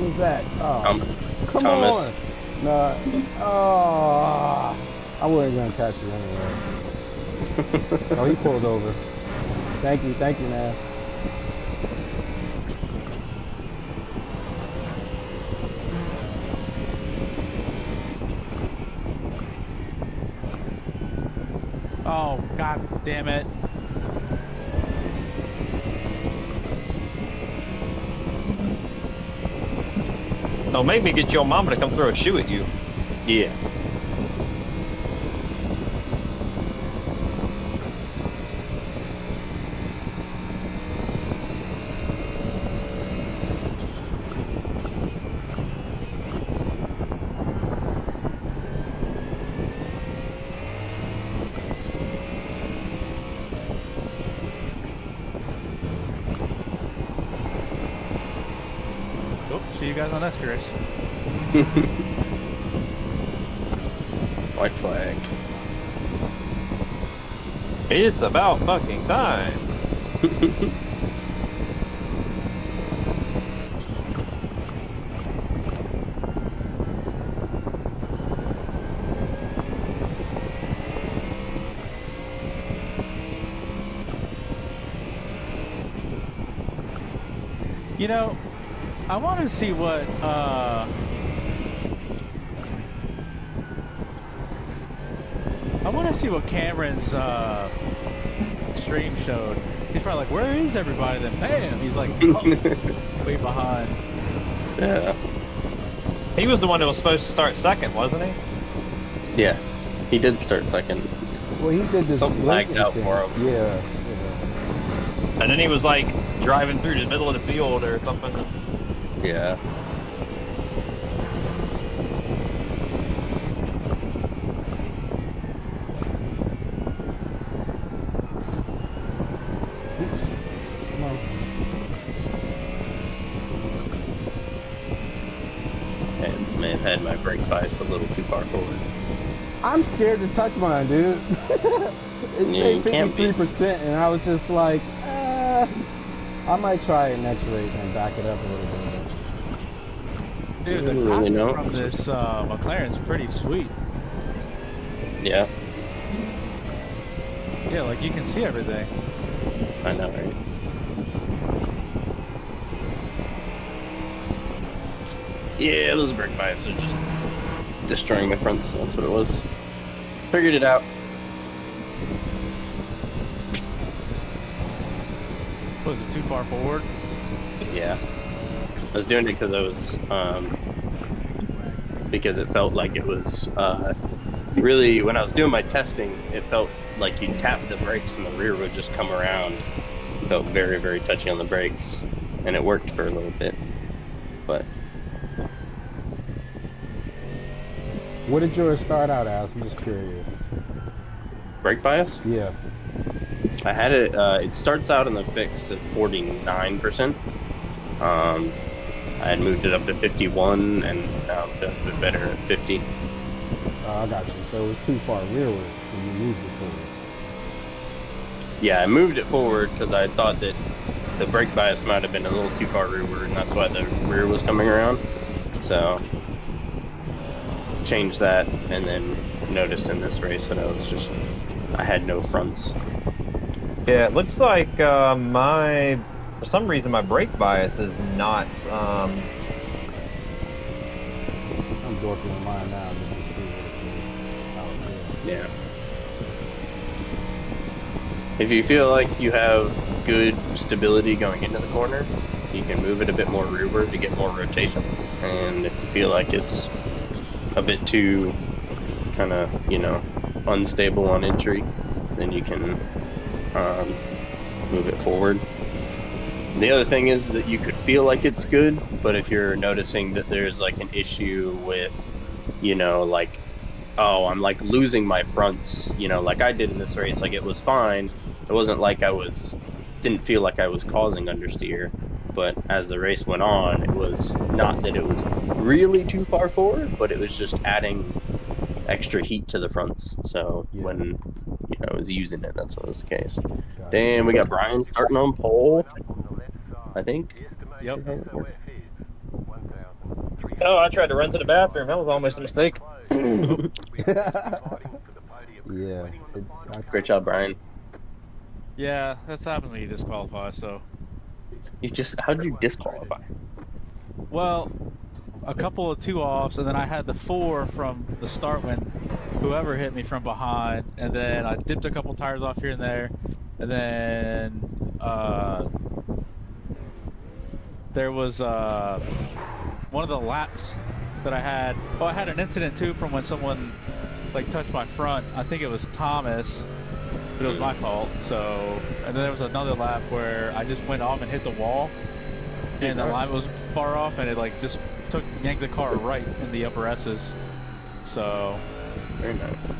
S2: was that? Oh, come
S1: Thomas.
S2: on. No. Oh, I wasn't gonna catch it anyway. Oh, he pulled over. Thank you, man.
S4: Oh, god damn it.
S3: Don't make me get your mama to come throw a shoe at you.
S1: Yeah.
S4: Oh, see you guys on next race.
S1: White flag.
S3: It's about fucking time.
S4: You know, I want to see what Cameron's stream showed. He's probably like, "Where is everybody?" Then bam, he's like, oh, way behind.
S1: Yeah.
S3: He was the one that was supposed to start second, wasn't he?
S1: Yeah. He did start second.
S2: Well, he did this.
S1: Something lagged out
S2: thing.
S1: for him.
S2: Yeah.
S3: And then he was like driving through the middle of the field or something.
S1: Yeah.
S2: Come on.
S1: And may have had my brake bias a little too far forward.
S2: I'm scared to touch mine, dude. It
S1: Yeah, you
S2: said
S1: can't be.
S2: 53%, and I was just like, I might try it next race and back it up a little bit.
S4: Dude, the
S1: You really know?
S4: cockpit from this McLaren's pretty sweet.
S1: Yeah.
S4: Yeah, like you can see everything.
S1: I know, right? Yeah, those brake bias are just destroying my fronts. That's what it was. Figured it out.
S4: Was it too far forward?
S1: Yeah. I was doing it because I was, because it felt like it was, really, when I was doing my testing, it felt like you tap the brakes and the rear would just come around. It felt very, very touchy on the brakes, and it worked for a little bit, but
S2: What did yours start out as? I'm just curious.
S1: brake bias?
S2: Yeah.
S1: I had it, it starts out in the fixed at 49%. I had moved it up to 51, and now I'm feeling a bit better at 50.
S2: I got you. So it was too far rearward when you moved it forward.
S1: Yeah, I moved it forward because I thought that the brake bias might have been a little too far rearward, and that's why the rear was coming around. So, changed that, and then noticed in this race that I had no fronts.
S3: Yeah, it looks like for some reason my brake bias is not.
S2: I'm dorking mine now just to see what it is.
S1: Yeah. If you feel like you have good stability going into the corner, you can move it a bit more rearward to get more rotation. And if you feel like it's a bit too kind of, unstable on entry, then you can move it forward. The other thing is that you could feel like it's good, but if you're noticing that there's like an issue with, like, oh, I'm like losing my fronts, like I did in this race, like it was fine. It wasn't like didn't feel like I was causing understeer, but as the race went on, it was not that it was really too far forward, but it was just adding extra heat to the fronts. So
S2: Yeah.
S1: when, I was using it, that's what was the case.
S2: Got it.
S1: Damn, we got Brian starting on pole, I think.
S4: Yep.
S3: Oh, I tried to run to the bathroom. That was almost a mistake.
S2: Yeah,
S1: Great job, Brian.
S4: Yeah, that's happened when you disqualify. So,
S1: How did you disqualify?
S4: well, a couple of 2-offs, and then I had the 4 from the start when whoever hit me from behind, and then I dipped a couple tires off here and there, and then there was one of the laps that I had. Oh, I had an incident too from when someone like touched my front. I think it was Thomas, but it was my fault. So, and then there was another lap where I just went off and hit the wall, and the line was far off, and it like just yanked the car right in the upper S's. So,
S1: Very nice.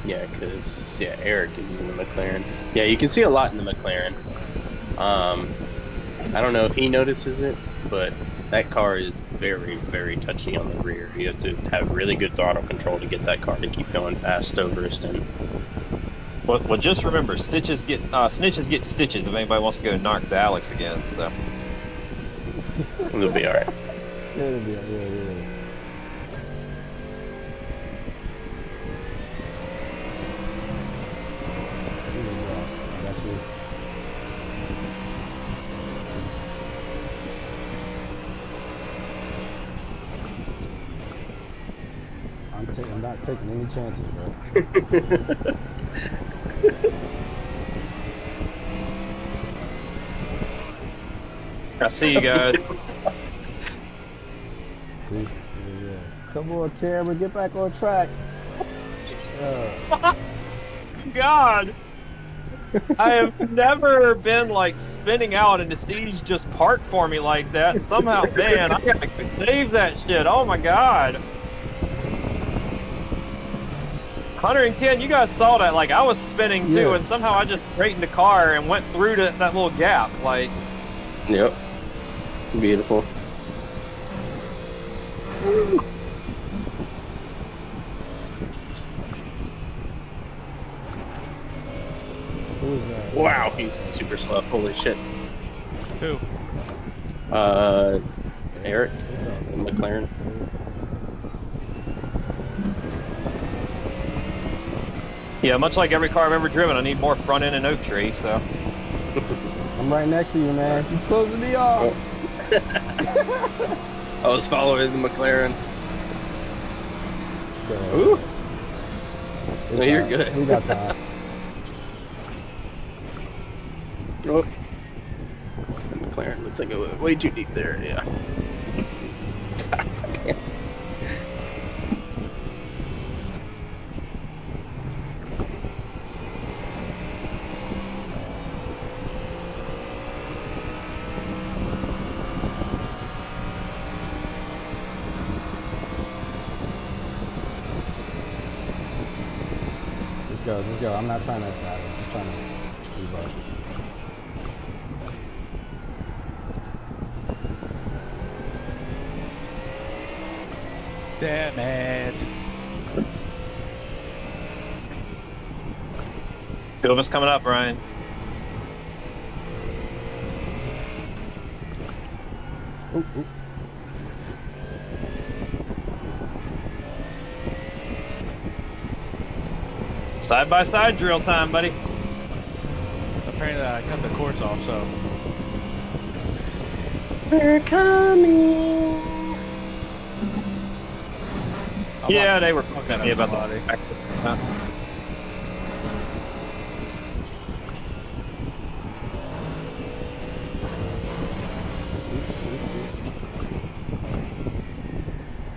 S1: Yeah, because Eric is using the McLaren. Yeah, you can see a lot in the McLaren. I don't know if he notices it, but that car is very, very touchy on the rear. You have to have really good throttle control to get that car to keep going fast over a stint.
S3: Well, just remember, snitches get stitches if anybody wants to go knock to Alex again. So
S1: It'll be all right.
S2: It'll be, yeah. That's it. I'm not taking any chances, bro.
S3: I see you guys.
S2: See? Yeah. Come on, Cameron, get back on track.
S3: God, I have never been like spinning out and the Siege just parked for me like that. And somehow, man, I gotta save that shit. Oh my God. 110, you guys saw that. Like, I was spinning too,
S2: Yeah.
S3: and somehow I just straightened the car and went through that little gap. Like,
S1: Yep. Beautiful.
S2: Who is that?
S1: Wow, he's super slow. Holy shit.
S4: who?
S1: Eric, McLaren.
S3: yeah, much like every car I've ever driven, I need more front end and oak tree. So,
S2: I'm right next to you, man. You closing me off.
S1: I was following the McLaren.
S2: Ooh.
S1: No, you're good.
S2: We got time.
S1: Oh. The McLaren looks like it went way too deep there, yeah.
S2: Let's go. I'm not trying to battle. I'm just trying to debug.
S4: Damn it!
S3: Philip's coming up, Ryan.
S2: Ooh.
S3: Side by side drill time, buddy.
S4: Apparently, I cut the course off. So,
S1: We're coming.
S3: Yeah, they were fucking
S4: at
S3: me about
S4: somebody.
S3: the.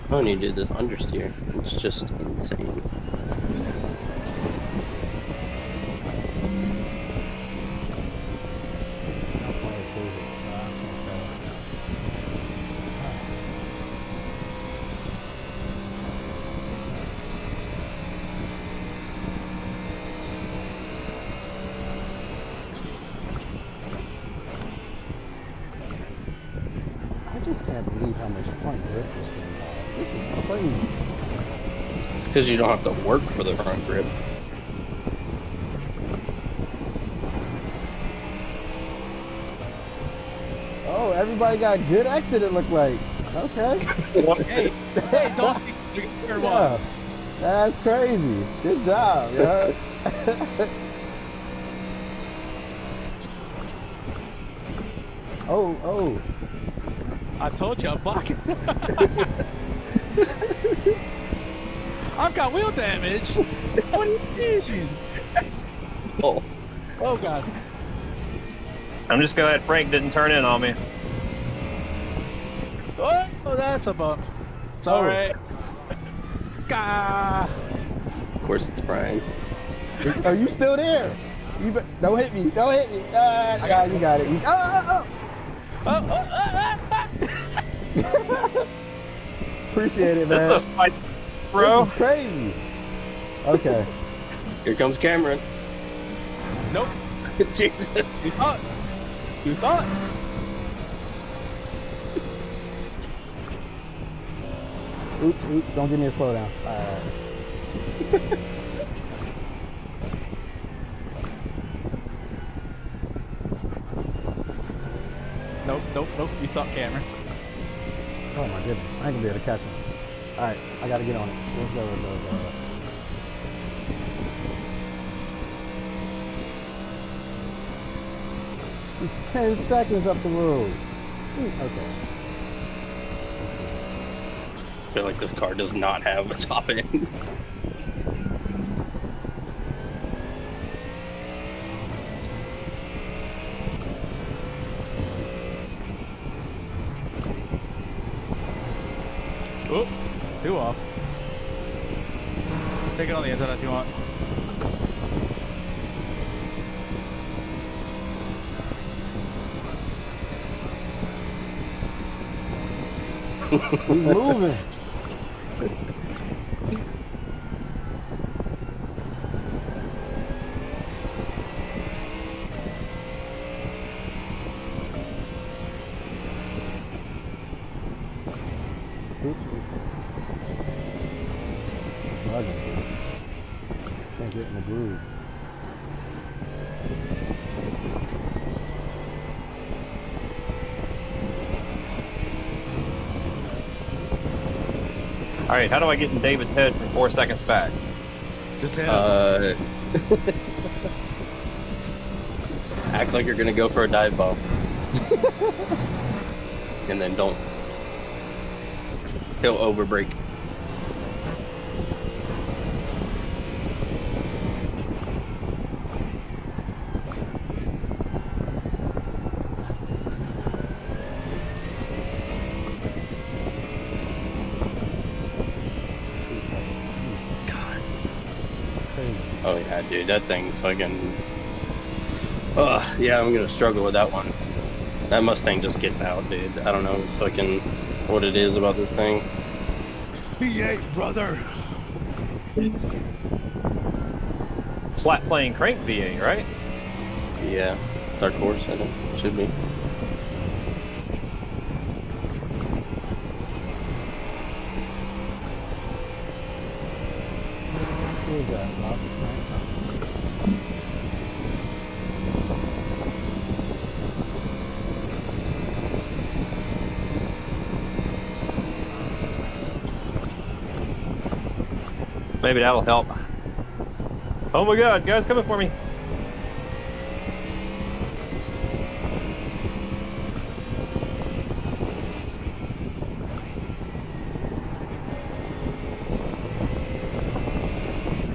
S1: Oh, and you did this understeer. It's just insane.
S2: I just can't believe how much front grip this thing has. This is crazy.
S1: It's because you don't have to work for the front grip.
S2: everybody got good exit. It looked like. Okay.
S4: Hey, hey, don't think you're
S2: Yeah, that's crazy. Good job, yeah. Oh.
S4: I told you I'm blocking. I've got wheel damage. What do you mean?
S1: Oh,
S4: Oh god.
S3: I'm just glad Frank didn't turn in on me.
S4: Oh, that's a bump. It's
S2: Oh.
S4: all right. Gah.
S1: of course it's Brian.
S2: Are you still there? Don't hit me. Don't hit me. Yeah, you got it.
S4: Oh.
S2: Appreciate it, man.
S3: This is like, bro.
S2: This is crazy. Okay.
S1: Here comes Cameron.
S4: Nope.
S1: Jesus.
S4: You thought. You thought.
S2: Oops. Don't give me a slowdown.
S4: Nope. You thought, Cameron.
S2: Oh my goodness. I ain't gonna be able to catch him. Alright, I gotta get on it. Let's go. It's 10 seconds up the road. Okay.
S1: I feel like this car does not have a top end.
S4: Oh, 2 off. Take it on the inside if you want.
S2: He's moving. Can't get in the groove.
S3: All right, how do I get in David's head from 4 seconds back?
S4: Just hit him.
S1: Act like you're gonna go for a dive bomb. And then don't. He'll overbrake. God. Oh yeah, dude, that thing's fucking. Yeah, I'm gonna struggle with that one. That Mustang just gets out, dude. I don't know. It's fucking what it is about this thing.
S4: V8, brother.
S3: Flat plane crank V8, right?
S1: Yeah, Dark Horse, I think. Should be.
S2: Who is that? Lobster tank?
S3: Maybe that'll help. Oh my god, guys coming for me.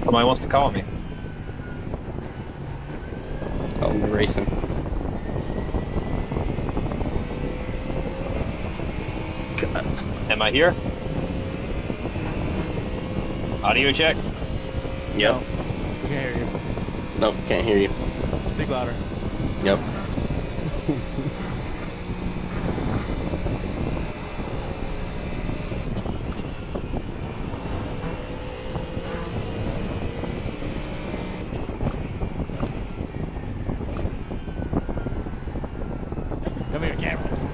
S3: Somebody wants to call me.
S1: Oh, we're racing. God.
S3: Am I here? Audio check.
S1: Yep.
S4: We can hear you.
S1: Nope, can't hear you.
S4: Speak louder.
S1: Yep.
S4: Come here, Cameron.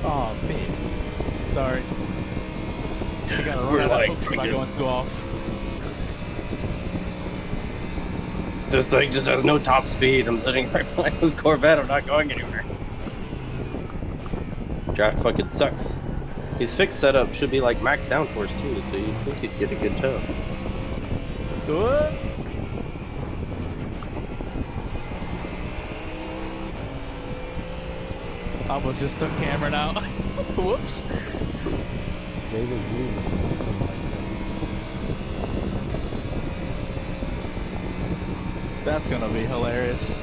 S4: Oh, bitch. Sorry. You gotta
S1: We're
S4: run out
S1: like
S4: of hooks by
S1: freaking-
S4: going too off.
S1: This thing just has no top speed. I'm sitting right behind this Corvette. I'm not going anywhere. Draft fucking sucks. His fixed setup should be like max downforce too, so you'd think he'd get a good tow.
S4: What? I almost just took Cameron out. Whoops.
S2: David's leaving. Something like
S4: That's gonna be hilarious.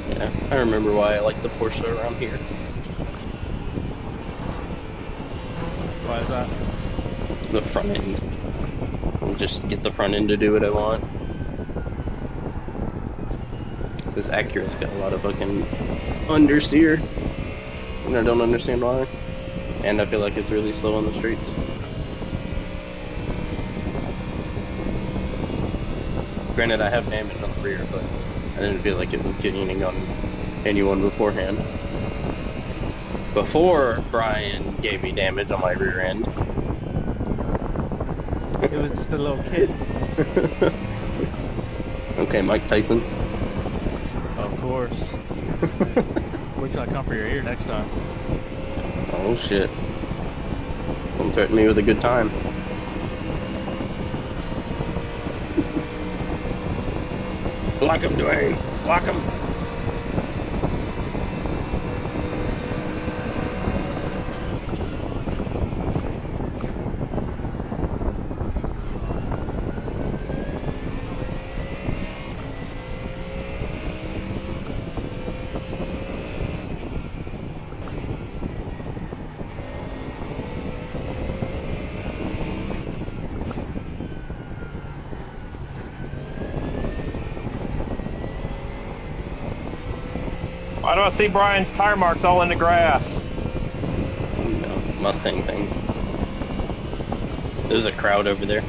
S1: Yeah, I remember why I like the Porsche around here.
S4: Why is that?
S1: The front end. I'll just get the front end to do what I want. This Acura's got a lot of fucking understeer, and I don't understand why. And I feel like it's really slow on the streets. Granted, I have damage on the rear, but I didn't feel like it was getting on anyone beforehand. Before Brian gave me damage on my rear end.
S4: It was just a little kid.
S1: Okay, Mike Tyson.
S4: Of course. Wait till I come for your ear next time.
S1: Oh shit. Don't threaten me with a good time. Block him, Dwayne. Block him.
S3: Why do I see Brian's tire marks all in the grass?
S1: You know, Mustang things. There's a crowd over there.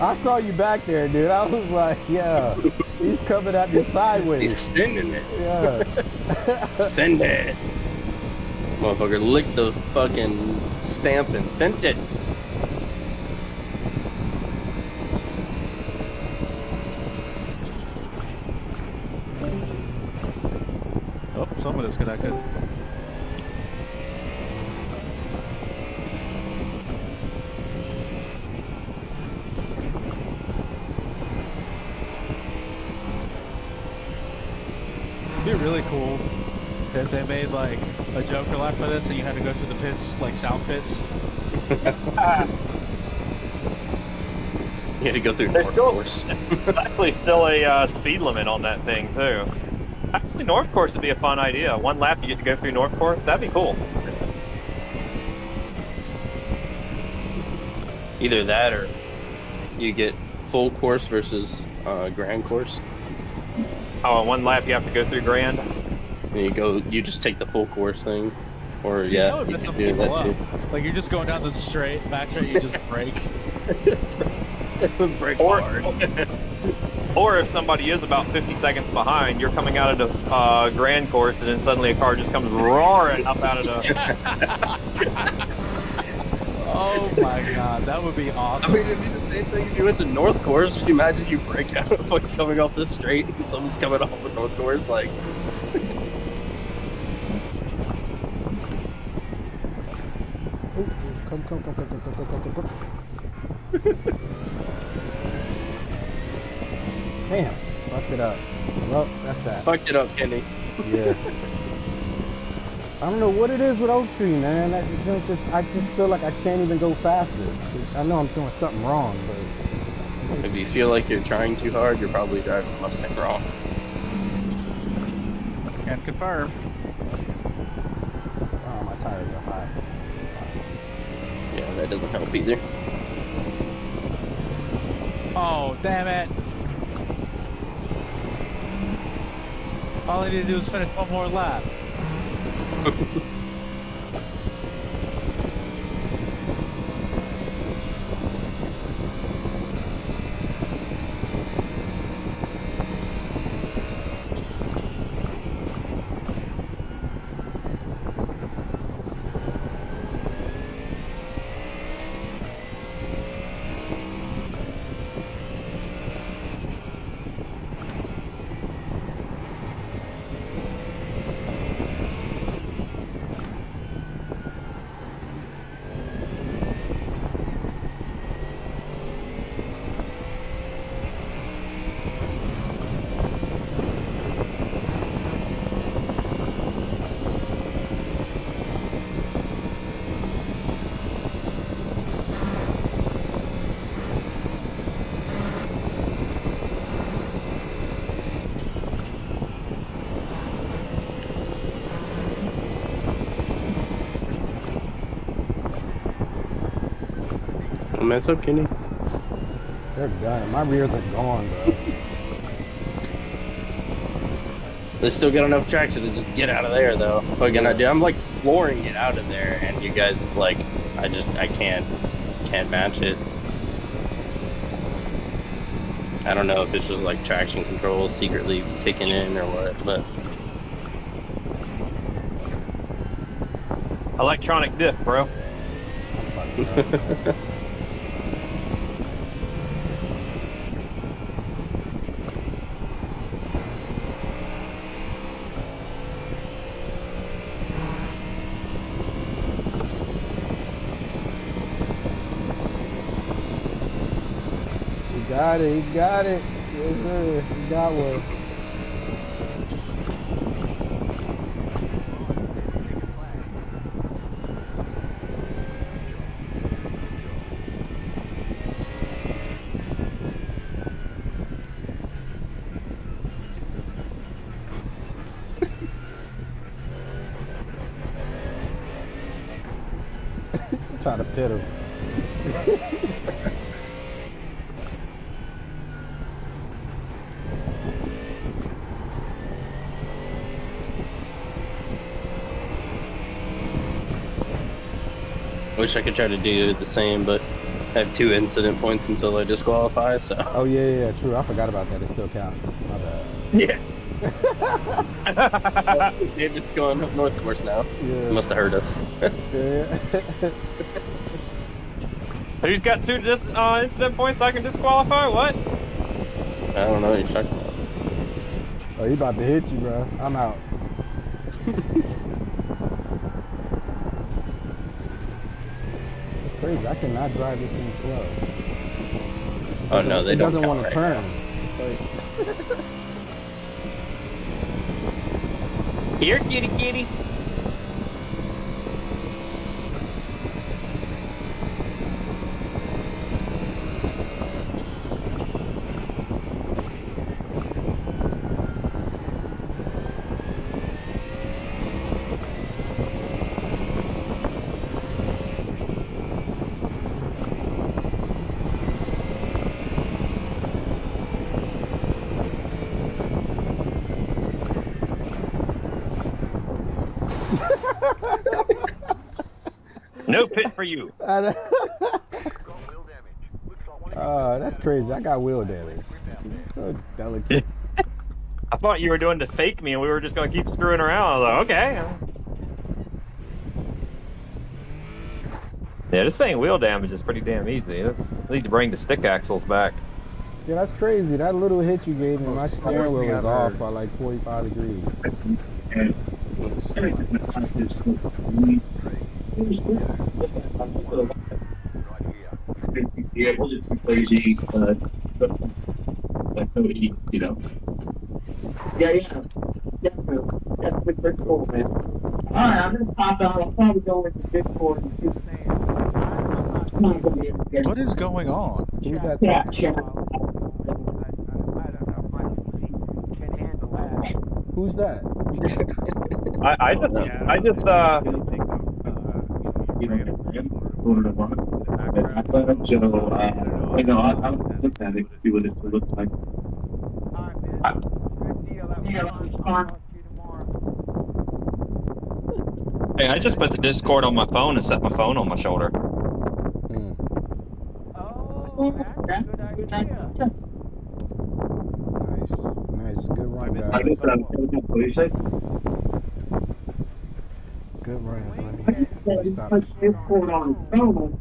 S2: I saw you back there, dude. I was like, yeah, he's coming at me sideways.
S1: He's sending it.
S2: Yeah.
S1: Send it. Motherfucker licked the fucking stamp and sent it.
S4: Oh, someone disconnected. It'd be really cool if they made like a Joker lap for this and you had to go through the pits, like south pits.
S1: You had to go through
S3: There's
S1: North
S3: still-
S1: Course.
S3: There's actually still a speed limit on that thing too. Actually, North Course would be a fun idea. One lap you get to go through North Course. That'd be cool.
S1: Either that or you get full course versus grand course.
S3: Oh, one lap you have to go through Grand.
S1: And you just take the full course thing. Or
S4: See,
S1: yeah,
S4: that would
S1: you
S4: mess some
S1: can do
S4: people
S1: that
S4: up.
S1: too.
S4: Like you're just going down the back straight, you just brake.
S1: Break
S3: Or,
S1: hard.
S3: or if somebody is about 50 seconds behind, you're coming out of the Grand Course, and then suddenly a car just comes roaring up out of the.
S4: Oh my god, that would be
S1: I
S4: awesome.
S1: mean, it'd be the same thing if you went to North Course. Can you imagine you break out of like coming off this straight and someone's coming off the North Course? Like,
S2: Come. Damn, fucked it up. Well, that's that.
S1: Fucked it up, Kenny.
S2: Yeah. I don't know what it is with Oak Tree, man. I just feel like I can't even go faster. I know I'm doing something wrong, but
S1: If you feel like you're trying too hard, you're probably driving the Mustang wrong.
S4: Can confirm.
S2: oh, my tires are hot.
S1: Yeah, that doesn't help either.
S4: Oh, damn it. All I need to do is finish one more lap.
S1: Don't mess up, Kenny.
S2: They're done. My rears are gone, bro.
S1: They still got enough traction to just get out of there, though. What can I do? I'm like flooring it out of there, and you guys like, I can't match it. I don't know if it's just like traction control secretly kicking in or what, but
S3: Electronic diff, bro.
S2: I'm fucking done. Got it, he got it. Yes, sir. He got one. Trying to pit him.
S1: wish I could try to do the same, but I have 2 incident points until I disqualify, so.
S2: Oh yeah, true. I forgot about that. It still counts. My bad.
S1: Yeah. David's going up north course now.
S2: Yeah.
S1: Must have heard us.
S2: Yeah.
S3: Who's got 2 incident points so I can disqualify? What?
S1: I don't know what you're talking about.
S2: Oh, he about to hit you, bro. I'm out. It's crazy. I cannot drive this thing slow.
S1: Oh no, they don't.
S2: It doesn't want to turn.
S3: Here, kitty, kitty. No pit for you.
S2: That's crazy. I got wheel damage. It's so delicate.
S3: I thought you were doing to fake me and we were just going to keep screwing around. I was like, okay. Yeah, just saying wheel damage is pretty damn easy. I need to bring the stick axles back.
S2: Yeah, that's crazy. That little hit you gave me, my steering wheel was off by like 45 degrees.
S5: Yeah, we'll just play the you know. Yeah, yeah. That's pretty cool, man. Alright, I'm gonna pop out. I'll probably go into Discord and see. I'm not gonna be able to get
S4: What is going on?
S2: Who's that
S5: yeah,
S2: talking?
S5: yeah.
S2: Who's that?
S3: I
S1: Oh,
S3: just,
S1: no.
S3: I just,
S5: You know, ordered a lot. So, you know, I'll look at it, see what it looks like.
S3: hey, I just put the Discord on my phone and set my phone on my shoulder.
S2: Hmm. Nice. Good run,
S5: I
S2: guys.
S5: guess, what do you say?
S2: Good runs. Let me stop
S5: Put
S2: this.
S5: Discord on his phone.